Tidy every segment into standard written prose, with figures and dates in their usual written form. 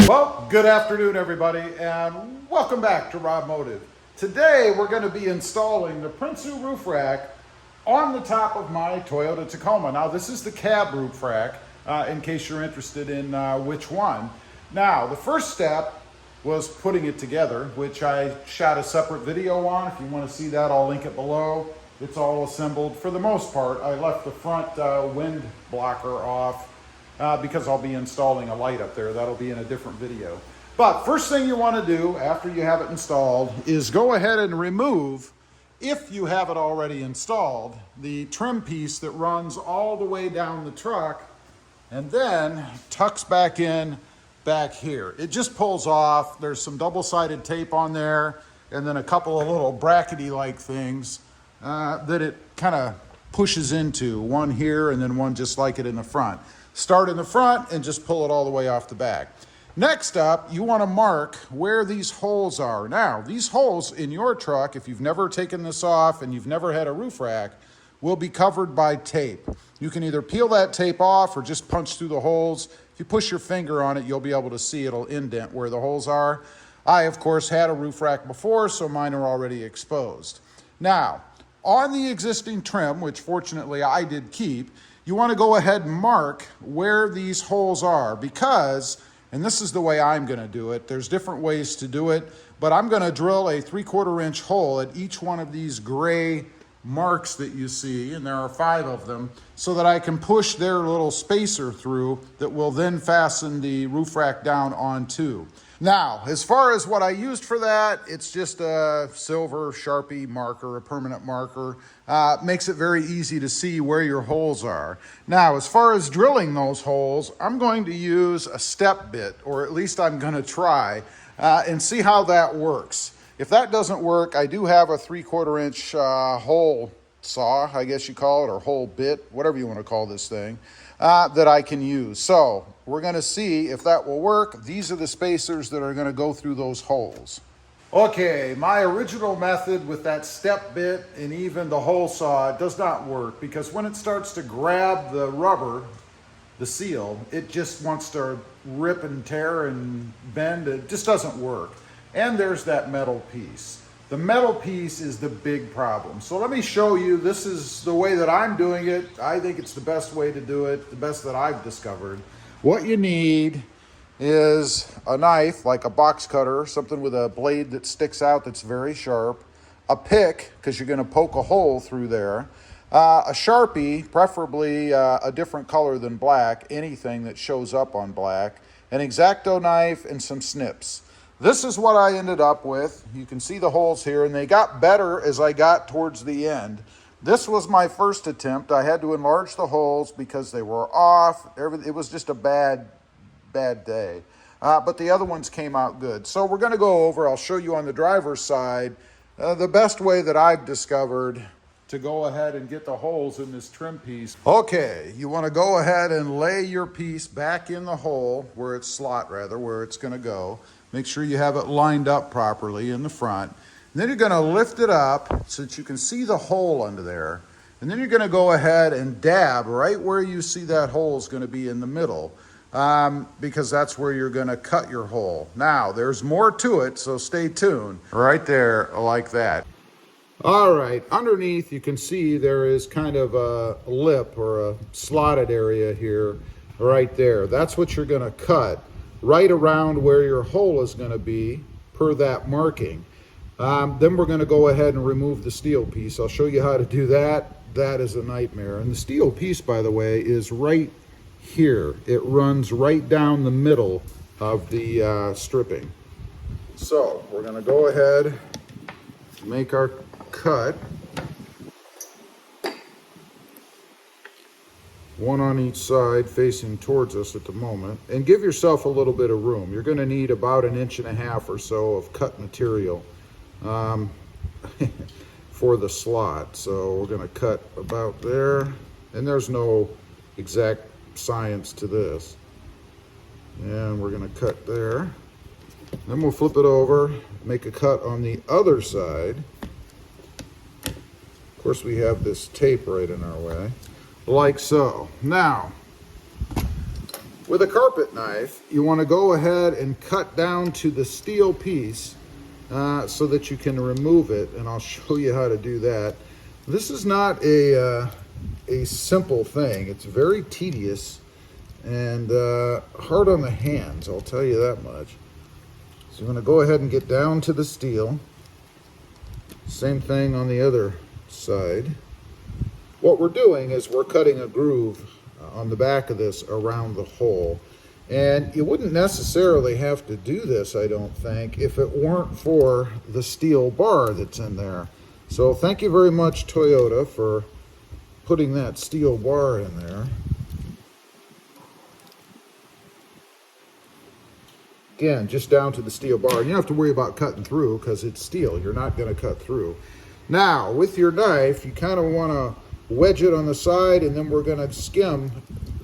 Well, good afternoon everybody, and welcome back to RobMotive. Today we're going to be installing the Prinsu roof rack on the top of my Toyota Tacoma. Now this is the cab roof rack, in case you're interested in which one. Now the first step was putting it together, which I shot a separate video on. If you want to see that, I'll link it below. It's all assembled. For the most part, I left the front wind blocker off because I'll be installing a light up there. That'll be in a different video. But first thing you want to do after you have it installed is go ahead and remove, if you have it already installed, the trim piece that runs all the way down the truck and then tucks back in back here. It just pulls off. There's some double-sided tape on there and then a couple of little brackety-like things that it kind of pushes into, one here and then one just like it in the front. Start in the front and just pull it all the way off the back. Next up, you want to mark where these holes are. Now, these holes in your truck, if you've never taken this off and you've never had a roof rack, will be covered by tape. You can either peel that tape off or just punch through the holes. If you push your finger on it, you'll be able to see it'll indent where the holes are. I, of course, had a roof rack before, so mine are already exposed. Now, on the existing trim, which fortunately I did keep, you want to go ahead and mark where these holes are because, and this is the way I'm going to do it, there's different ways to do it, but I'm going to drill a 3/4 inch hole at each one of these gray marks that you see, and there are 5 of them, so that I can push their little spacer through that will then fasten the roof rack down onto. Now, as far as what I used for that, it's just a silver Sharpie marker, a permanent marker. Makes it very easy to see where your holes are. Now, as far as drilling those holes, I'm going to use a step bit, or at least I'm going to try, and see how that works. If that doesn't work, I do have a 3/4 inch hole saw, I guess you call it, or hole bit, whatever you want to call this thing, that I can use. So we're going to see if that will work. These are the spacers that are going to go through those holes. Okay, my original method with that step bit and even the hole saw does not work because when it starts to grab the rubber, the seal, it just wants to rip and tear and bend. It just doesn't work. And there's that metal piece. The metal piece is the big problem. So let me show you, this is the way that I'm doing it. I think it's the best way to do it, the best that I've discovered. What you need is a knife, like a box cutter, something with a blade that sticks out that's very sharp, a pick, because you're gonna poke a hole through there, a Sharpie, preferably a different color than black, anything that shows up on black, an X-Acto knife, and some snips. This is what I ended up with. You can see the holes here, and they got better as I got towards the end. This was my first attempt. I had to enlarge the holes because they were off. It was just a bad day. But the other ones came out good. So we're gonna go over, I'll show you on the driver's side, the best way that I've discovered to go ahead and get the holes in this trim piece. Okay, you wanna go ahead and lay your piece back in the hole, where it's where it's gonna go. Make sure you have it lined up properly in the front. And then you're gonna lift it up so that you can see the hole under there. And then you're gonna go ahead and dab right where you see that hole is gonna be in the middle, because that's where you're gonna cut your hole. Now, there's more to it, so stay tuned. Right there, like that. All right, underneath you can see there is kind of a lip or a slotted area here, right there. That's what you're gonna cut right around where your hole is gonna be per that marking. Then we're gonna go ahead and remove the steel piece. I'll show you how to do that. That is a nightmare. And the steel piece, by the way, is right here. It runs right down the middle of the stripping. So we're gonna go ahead, make our cut. One on each side facing towards us at the moment, and give yourself a little bit of room. You're going to need about 1.5 inches or so of cut material for the slot. So we're going to cut about there, and there's no exact science to this. And we're going to cut there. Then we'll flip it over, make a cut on the other side. Of course, we have this tape right in our way, like so. Now, with a carpet knife, you want to go ahead and cut down to the steel piece so that you can remove it, and I'll show you how to do that. This is not a simple thing. It's very tedious and hard on the hands, I'll tell you that much. So I'm going to go ahead and get down to the steel. Same thing on the other side. What we're doing is we're cutting a groove on the back of this around the hole. And you wouldn't necessarily have to do this, I don't think, if it weren't for the steel bar that's in there. So thank you very much, Toyota, for putting that steel bar in there. Again, just down to the steel bar. And you don't have to worry about cutting through because it's steel. You're not going to cut through. Now, with your knife, you kind of want to wedge it on the side, and then we're going to skim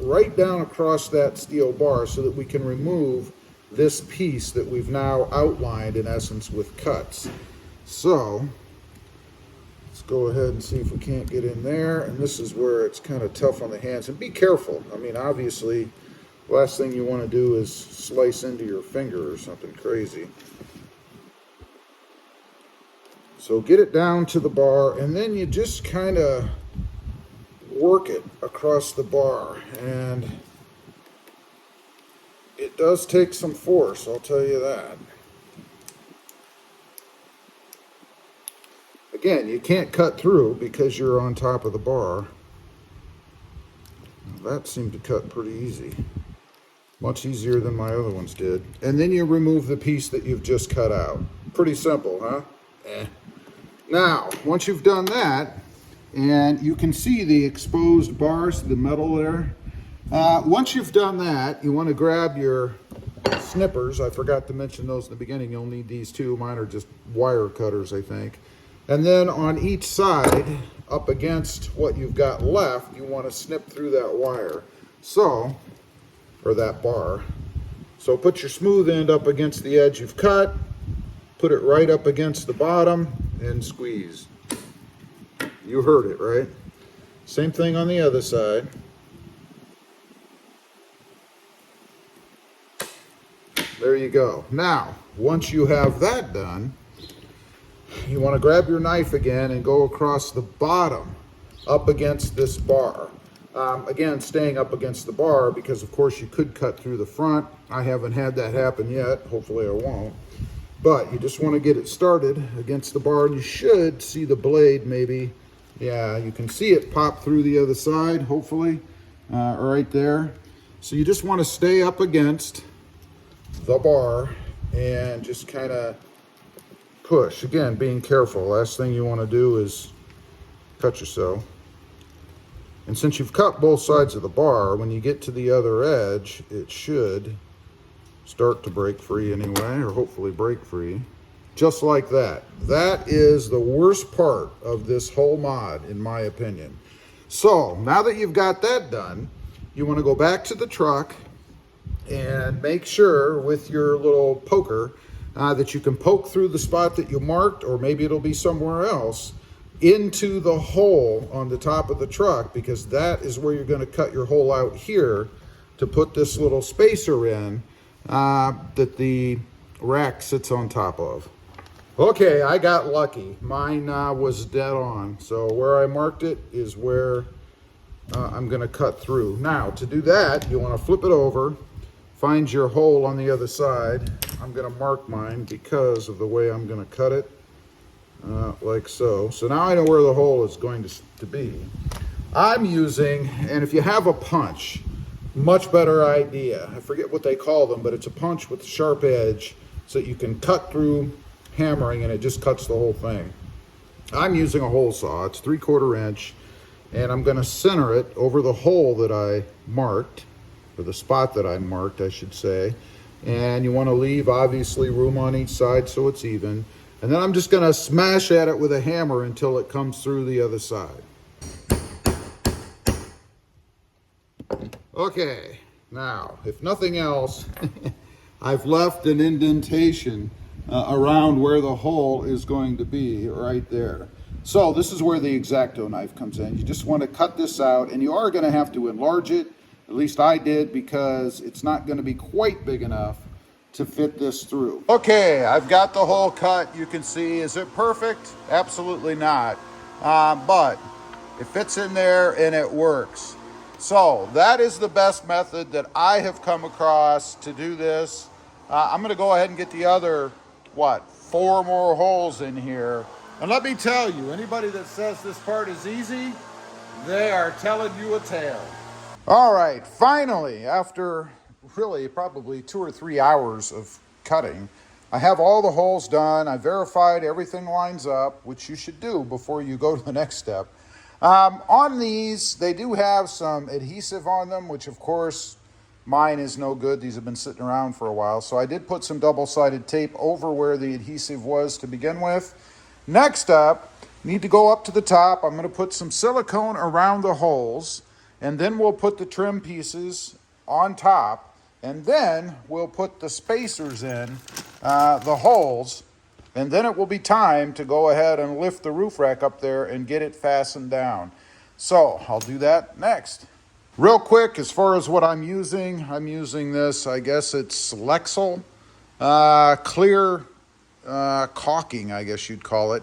right down across that steel bar so that we can remove this piece that we've now outlined, in essence, with cuts. So, let's go ahead and see if we can't get in there. And this is where it's kind of tough on the hands. And be careful. I mean, obviously, the last thing you want to do is slice into your finger or something crazy. So get it down to the bar, and then you just kind of work it across the bar. And it does take some force, I'll tell you that. Again, you can't cut through because you're on top of the bar. That seemed to cut pretty easy. Much easier than my other ones did. And then you remove the piece that you've just cut out. Pretty simple, huh? Now, once you've done that, and you can see the exposed bars, the metal there. Once you've done that, you want to grab your snippers. I forgot to mention those in the beginning. You'll need these too. Mine are just wire cutters, I think. And then on each side, up against what you've got left, you want to snip through that wire. So, or that bar. So put your smooth end up against the edge you've cut, put it right up against the bottom, and squeeze. You heard it, right? Same thing on the other side. There you go. Now, once you have that done, you want to grab your knife again and go across the bottom up against this bar. Again, staying up against the bar because, of course, you could cut through the front. I haven't had that happen yet. Hopefully I won't. But you just want to get it started against the bar, and you should see the blade maybe. Yeah, you can see it pop through the other side, hopefully, right there. So you just want to stay up against the bar and just kind of push. Again, being careful. Last thing you want to do is cut yourself. And since you've cut both sides of the bar, when you get to the other edge, it should start to break free anyway, or hopefully break free. Just like that. That is the worst part of this whole mod, in my opinion. So, now that you've got that done, you want to go back to the truck and make sure with your little poker that you can poke through the spot that you marked, or maybe it'll be somewhere else, into the hole on the top of the truck, because that is where you're going to cut your hole out here to put this little spacer in that the rack sits on top of. Okay, I got lucky. Mine was dead on. So where I marked it is where I'm going to cut through. Now, to do that, you want to flip it over, find your hole on the other side. I'm going to mark mine because of the way I'm going to cut it. Like so. So now I know where the hole is going to be. I'm using, and if you have a punch, much better idea. I forget what they call them, but it's a punch with a sharp edge so that you can cut through hammering and it just cuts the whole thing. I'm using a hole saw. It's 3/4 inch, and I'm going to center it over the hole that I marked, or the spot that I marked, I should say. And you want to leave, obviously, room on each side so it's even. And then I'm just going to smash at it with a hammer until it comes through the other side. Okay, now, if nothing else, I've left an indentation around where the hole is going to be, right there. So this is where the X-Acto knife comes in. You just want to cut this out, and you are going to have to enlarge it. At least I did, because it's not going to be quite big enough to fit this through. Okay, I've got the hole cut. You can see, is it perfect? Absolutely not. But it fits in there and it works. So that is the best method that I have come across to do this. I'm going to go ahead and get the other, 4 more holes in here. And let me tell you, anybody that says this part is easy, they are telling you a tale. All right, finally, after really probably 2 or 3 hours of cutting, I have all the holes done. I verified everything lines up, which you should do before you go to the next step. On these, they do have some adhesive on them, which of course mine is no good. These have been sitting around for a while. So I did put some double-sided tape over where the adhesive was to begin with. Next up, need to go up to the top. I'm going to put some silicone around the holes, and then we'll put the trim pieces on top, and then we'll put the spacers in the holes, and then it will be time to go ahead and lift the roof rack up there and get it fastened down. So I'll do that next. Real quick, as far as what I'm using this, I guess it's Lexel clear caulking, I guess you'd call it,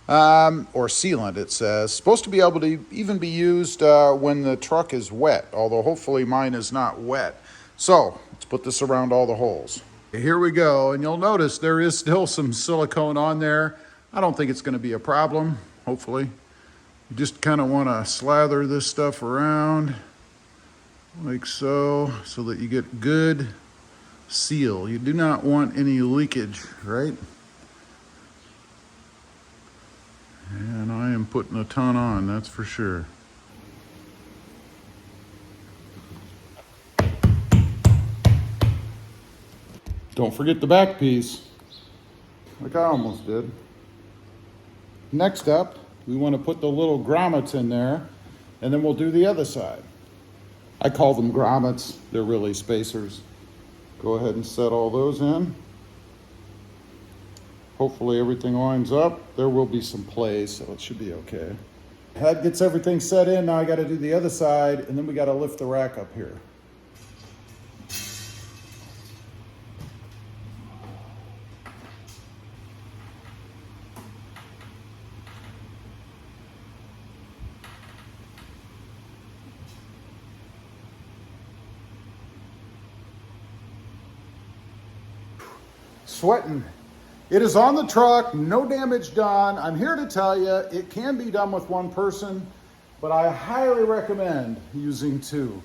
or sealant, it says. Supposed to be able to even be used when the truck is wet, although hopefully mine is not wet. So let's put this around all the holes. Here we go, and you'll notice there is still some silicone on there. I don't think it's going to be a problem, hopefully. You just kind of want to slather this stuff around like so that you get good seal. You do not want any leakage, right? And I am putting a ton on, that's for sure. Don't forget the back piece, like I almost did. Next up, we want to put the little grommets in there, and then we'll do the other side. I call them grommets, they're really spacers. Go ahead and set all those in. Hopefully everything lines up. There will be some play, so it should be okay. That gets everything set in. Now I got to do the other side, and then we got to lift the rack up here. Sweating. It is on the truck, no damage done. I'm here to tell you, it can be done with one person, but I highly recommend using 2.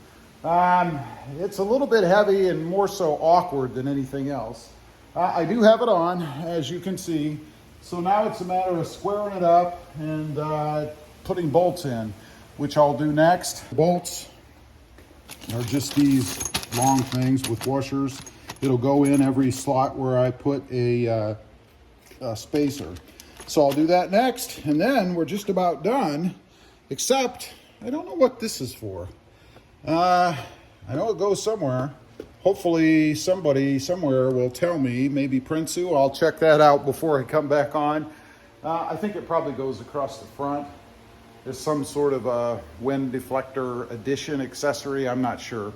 It's a little bit heavy and more so awkward than anything else. I do have it on, as you can see. So now it's a matter of squaring it up and putting bolts in, which I'll do next. Bolts are just these long things with washers. It'll go in every slot where I put a spacer. So I'll do that next, and then we're just about done, except I don't know what this is for. I know it goes somewhere. Hopefully somebody somewhere will tell me, maybe Prinsu. I'll check that out before I come back on. I think it probably goes across the front. There's some sort of a wind deflector addition accessory, I'm not sure.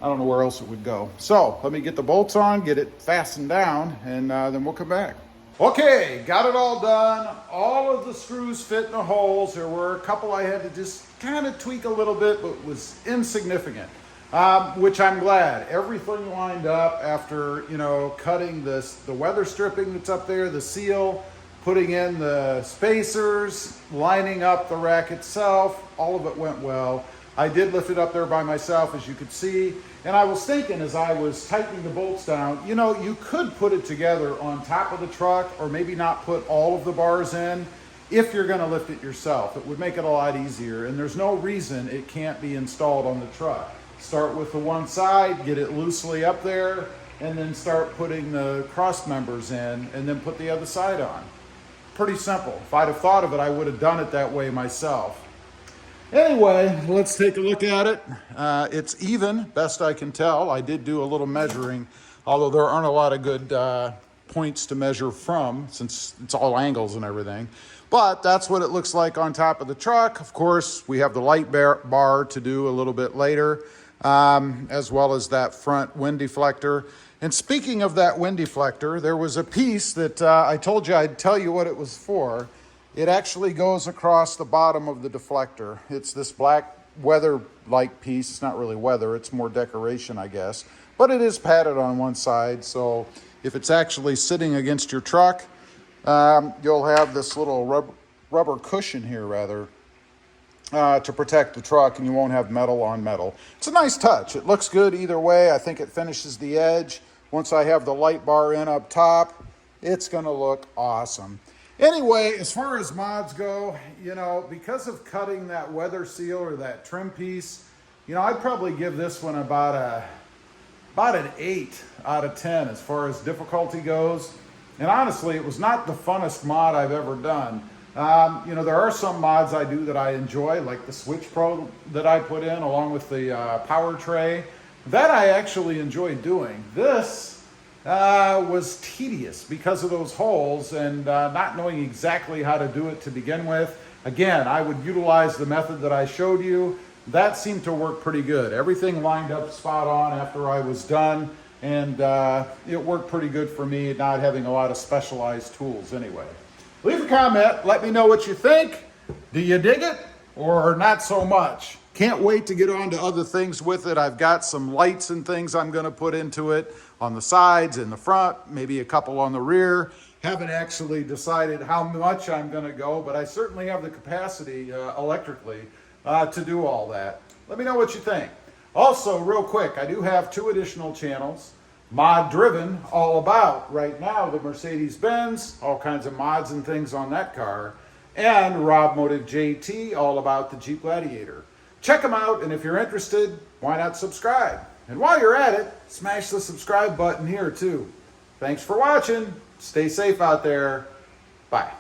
I don't know where else it would go. So let me get the bolts on, get it fastened down, and then we'll come back. Okay, got it all done. All of the screws fit in the holes. There were a couple I had to just kind of tweak a little bit, but was insignificant, which I'm glad. Everything lined up after, cutting the weather stripping that's up there, the seal, putting in the spacers, lining up the rack itself. All of it went well. I did lift it up there by myself, as you could see. And I was thinking as I was tightening the bolts down, you could put it together on top of the truck, or maybe not put all of the bars in if you're gonna lift it yourself. It would make it a lot easier, and there's no reason it can't be installed on the truck. Start with the one side, get it loosely up there, and then start putting the cross members in, and then put the other side on. Pretty simple. If I'd have thought of it, I would have done it that way myself. Anyway, let's take a look at it. It's even, best I can tell. I did do a little measuring, although there aren't a lot of good points to measure from, since it's all angles and everything. But that's what it looks like on top of the truck. Of course, we have the light bar to do a little bit later, as well as that front wind deflector. And speaking of that wind deflector, there was a piece that I told you I'd tell you what it was for. It actually goes across the bottom of the deflector. It's this black weather-like piece. It's not really weather, it's more decoration, I guess. But it is padded on one side, so if it's actually sitting against your truck, you'll have this little rubber cushion here, rather, to protect the truck, and you won't have metal on metal. It's a nice touch. It looks good either way. I think it finishes the edge. Once I have the light bar in up top, it's going to look awesome. Anyway, as far as mods go, you know, because of cutting that weather seal or that trim piece, you know, I'd probably give this one about an 8 out of 10 as far as difficulty goes. And honestly, it was not the funnest mod I've ever done. You know, there are some mods I do that I enjoy, like the Switch Pro that I put in along with the power tray. That I actually enjoyed doing. This was tedious because of those holes and not knowing exactly how to do it to begin with. Again, I would utilize the method that I showed you. That seemed to work pretty good. Everything lined up spot on after I was done, and it worked pretty good for me, not having a lot of specialized tools anyway. Leave a comment, let me know what you think. Do you dig it or not so much? Can't wait to get on to other things with it. I've got some lights and things I'm going to put into it on the sides, in the front, maybe a couple on the rear. Haven't actually decided how much I'm going to go, but I certainly have the capacity electrically to do all that. Let me know what you think. Also, real quick, I do have 2 additional channels. Mod Driven, all about, right now, the Mercedes-Benz, all kinds of mods and things on that car. And RobMotive JT, all about the Jeep Gladiator. Check them out, and if you're interested, why not subscribe? And while you're at it, smash the subscribe button here too. Thanks for watching. Stay safe out there. Bye.